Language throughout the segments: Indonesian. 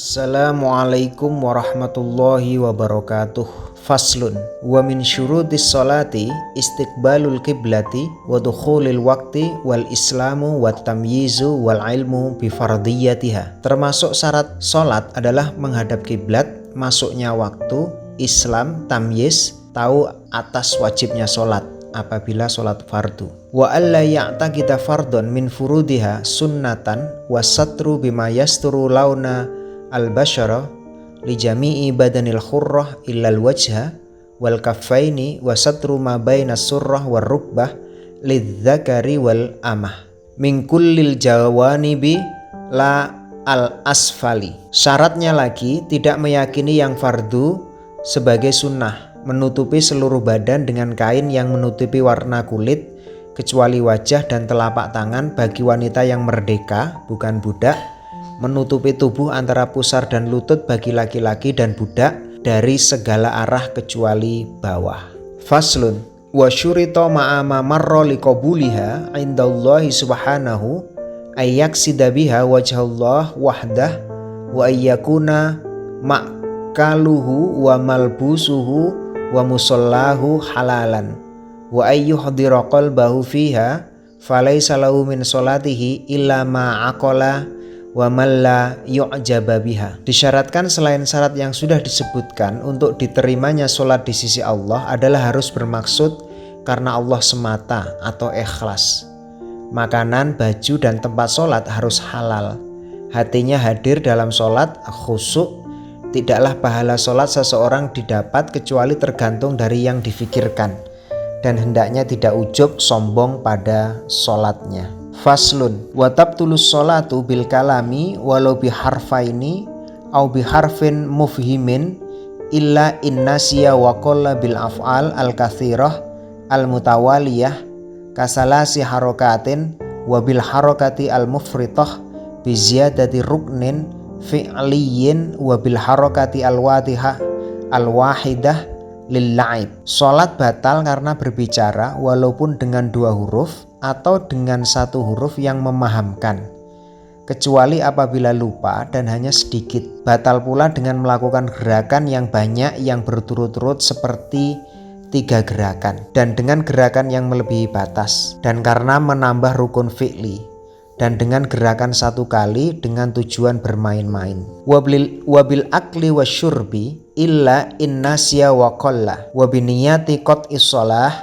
Assalamualaikum warahmatullahi wabarakatuh. Faslun. Wa min syurutis sholati istiqbalul qiblati wa dukhulil waqti wal islamu wat tamyizu wal ilmu bi fardiyatiha. Termasuk syarat sholat adalah menghadap kiblat, masuknya waktu, Islam, tamyiz, tahu atas wajibnya sholat apabila sholat fardu. Wa alla ya'taqida fardun min furudiha sunnatan wa satru bima yasturu launa al-bashara li jami'i badanil khurrah illal wajha wal kaffaini wa satru ma baina surrah war rukbah lidzakari wal amah min kullil jawanibi la al-asfali. Syaratnya lagi tidak meyakini yang fardu sebagai sunnah, menutupi seluruh badan dengan kain yang menutupi warna kulit kecuali wajah dan telapak tangan bagi wanita yang merdeka bukan budak, menutupi tubuh antara pusar dan lutut bagi laki-laki dan budak dari segala arah kecuali bawah. Faslun. Wa syurita ma'ama marra liqabuliha indallahi subhanahu ayyaksida biha wajhallah wahdah wa ayyakuna ma'kaluhu wa malbusuhu wa musallahu halalan wa ayyuhdira qalbahu fiha falaysa lahu min sholatihi illa ma'aqala wa malla yu'jaba biha. Disyaratkan selain syarat yang sudah disebutkan untuk diterimanya sholat di sisi Allah adalah harus bermaksud karena Allah semata atau ikhlas. Makanan, baju, dan tempat sholat harus halal. Hatinya hadir dalam sholat, khusyuk. Tidaklah pahala sholat seseorang didapat kecuali tergantung dari yang difikirkan, dan hendaknya tidak ujub sombong pada sholatnya. Faslun. Wa tabtulus sholatu bil kalami walau biharfaini au biharfin mufhimin illa innasiya wa qalla bil af'al al kathirah al mutawaliyah kasalasi harokatin wa bil harokati al mufritah bi ziyadati ruknin fi'liyin wa bil harokati al wadihah al wahidah lil la'ib. Sholat batal karena berbicara walaupun dengan 2 huruf atau dengan 1 huruf yang memahamkan, kecuali apabila lupa dan hanya sedikit. Batal pula dengan melakukan gerakan yang banyak yang berturut-turut seperti 3 gerakan dan dengan gerakan yang melebihi batas, dan karena menambah rukun fi'li, dan dengan gerakan 1 kali dengan tujuan bermain-main. Wabil akli wasyurbi illa innasya wa qalla wa biniyati qat'is shalah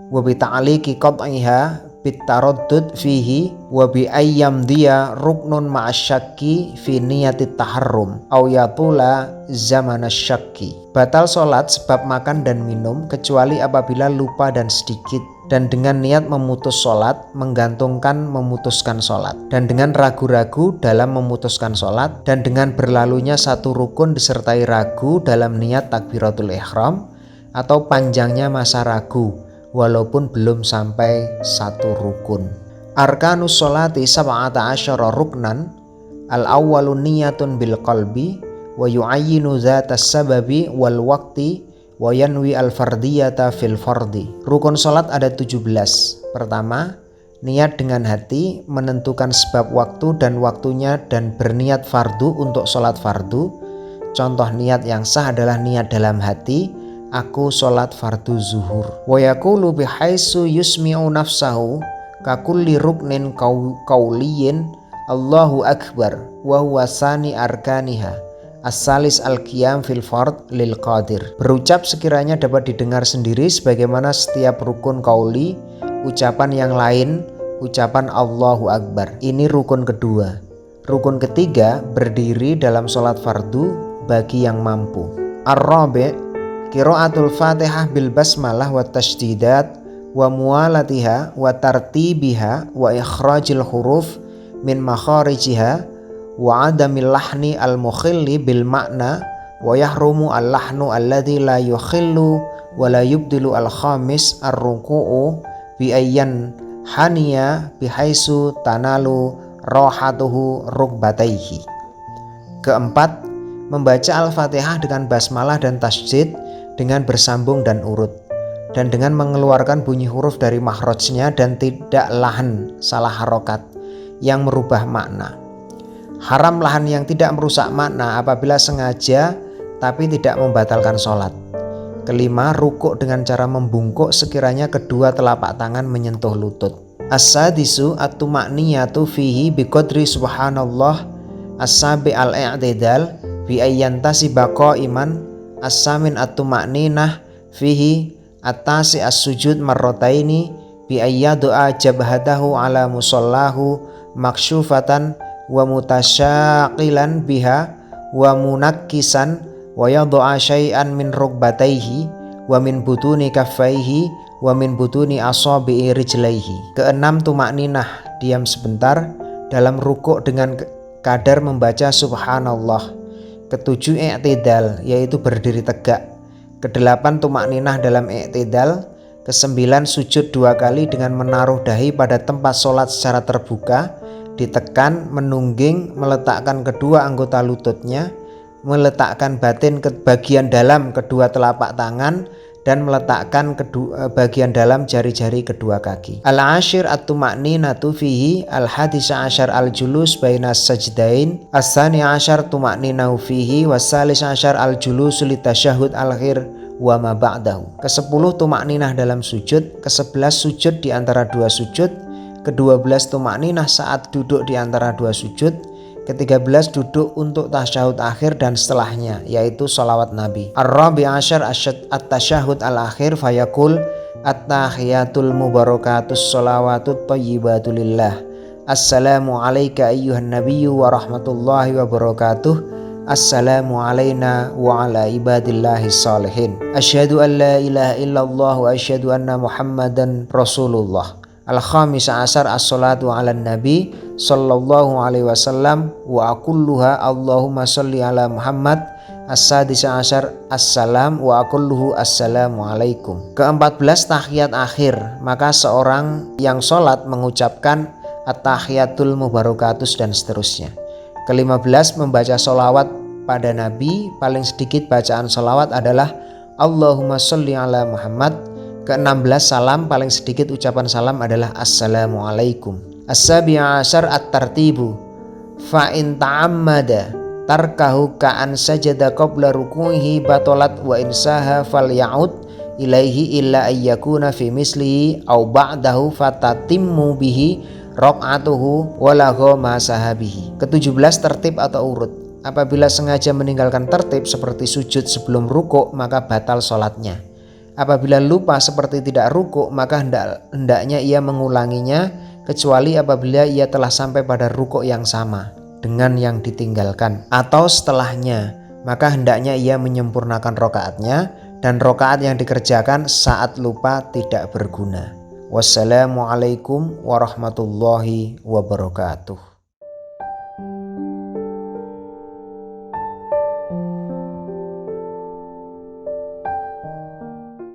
wa bi ta'liqi qat'iha bitaraddud fihi wa bi ayyam dia ruknun ma'asyakki fi niyatit taharrum au yatula zamanasyakki. Batal sholat sebab makan dan minum kecuali apabila lupa dan sedikit, dan dengan niat memutus sholat, menggantungkan memutuskan sholat, dan dengan ragu-ragu dalam memutuskan sholat, dan dengan berlalunya 1 rukun disertai ragu dalam niat takbiratul ihram, atau panjangnya masa ragu walaupun belum sampai 1 rukun. Arkanus sholati sab'ata asyara ruknan al-awwalu niyatun bil qalbi wa yu'ayyinu dhatas sababi wal waqti wa yanwi al-fardiyata fil fardi. Rukun sholat ada 17. Pertama, niat dengan hati, menentukan sebab waktu dan waktunya dan berniat fardu untuk sholat fardu. Contoh niat yang sah adalah niat dalam hati, aku sholat fardu zuhur. Wa yaqulu bihaisu yusmi'u nafsahu kakulli ruknin qawliyin Allahu akbar wa huwa sani arkaniha as-salis al-qiyam fil fard lil qadir. Berucap sekiranya dapat didengar sendiri sebagaimana setiap rukun qauli, ucapan yang lain, ucapan Allahu akbar. Ini rukun kedua. Rukun ketiga, berdiri dalam sholat fardu bagi yang mampu. Ar-rabi' qiraatul Fatihah bil basmalah wa tashdidat wa muwalatiha wa tartibiha wa ikhrajil huruf min makharijiha wa adamil lahni al mukhilli bil makna wa yahrumu al lahnu alladhi la yukhillu wa la yubdilu al khamis ar ruku'u bi ayyan haniya bihaisu tanalu rohatuhu rukbataihi. Keempat, membaca al-fatihah dengan basmalah dan tasjid dengan bersambung dan urut, dan dengan mengeluarkan bunyi huruf dari makhrajnya dan tidak lahan salah harokat yang merubah makna. Haram lahan yang tidak merusak makna apabila sengaja tapi tidak membatalkan sholat. Kelima, rukuk dengan cara membungkuk sekiranya kedua telapak tangan menyentuh lutut. As-sadisu at-tuma'niyatu fihi biqadri subhanallah. As-sabi al-i'tidal bi ayyantasi iman. As-samin at-tuma'ninah fihi at-tasi as-sujud marrataini bi ayyadu'a jabhatahu ala musallahu maksyufatan wa mutasyaqilan biha wa munakkisan wa yad'a syai'an min rukbatayhi wa min butuni kaffaihi wa min butuni asabi'i rijlaihi. Keenam, tumakninah, diam sebentar dalam rukuk dengan kadar membaca subhanallah. Ketujuh, i'tidal, yaitu berdiri tegak. Kedelapan, tumakninah dalam i'tidal. Kesembilan, sujud 2 kali dengan menaruh dahi pada tempat sholat secara terbuka, ditekan, menungging, meletakkan kedua anggota lututnya, meletakkan batin ke bagian dalam kedua telapak tangan, dan meletakkan bagian dalam jari-jari kedua kaki. Al-ashir at-tuma'ninatu fihi al-hadisa ashar al-julus baina sajdain. As-sani ashar tuma'ninahu fihi was-salis ashar al-julus litasyahud al-akhir wa ma ba'dahu. Ke-10 tumakninah dalam sujud. Ke-11 sujud di antara 2 sujud. Ke-12 tumakninah saat duduk di antara 2 sujud. Ke-13 duduk untuk tasyahud akhir dan setelahnya, yaitu sholawat Nabi. Ar-rabi asyar at-tasyahud al-akhir fayaqul at-tahiyatul mubarakatus sholawatut thayyibatulillah. Assalamu alayka ayyuhan nabiyyu wa rahmatullahi wa barakatuh. Assalamu alayna wa ala ibadillahi salihin. Asyhadu an la ilaha illallah wa asyhadu anna muhammadan rasulullah. Al-khamis asar as-salatu ala nabi sallallahu alaihi wasallam wa akulluha Allahumma salli ala Muhammad. As-sadis asar assalam wa akulluhu assalamu alaikum. Ke-14 tahiyat akhir, maka seorang yang sholat mengucapkan at-tahiyatul mubarakatus dan seterusnya. Ke-15 membaca sholawat pada Nabi, paling sedikit bacaan sholawat adalah Allahumma salli ala Muhammad. Ke-16 salam, paling sedikit ucapan salam adalah assalamualaikum. As-sabi'a asyar at-tartibu fa in ta'ammada tarkahu ka'an sajada qabla ruku'ihi batalat wa insaha falya'ud ilaihi illa ayyakuna fi mislihi aw ba'dahu fatatimmu bihi raq'atuhu walagha ma sahabihi. Ke-17 tertib atau urut. Apabila sengaja meninggalkan tertib seperti sujud sebelum rukuk, maka batal sholatnya. Apabila lupa seperti tidak rukuk, maka hendaknya ia mengulanginya, kecuali apabila ia telah sampai pada rukuk yang sama dengan yang ditinggalkan atau setelahnya, maka hendaknya ia menyempurnakan rokaatnya, dan rokaat yang dikerjakan saat lupa tidak berguna. Wassalamualaikum warahmatullahi wabarakatuh.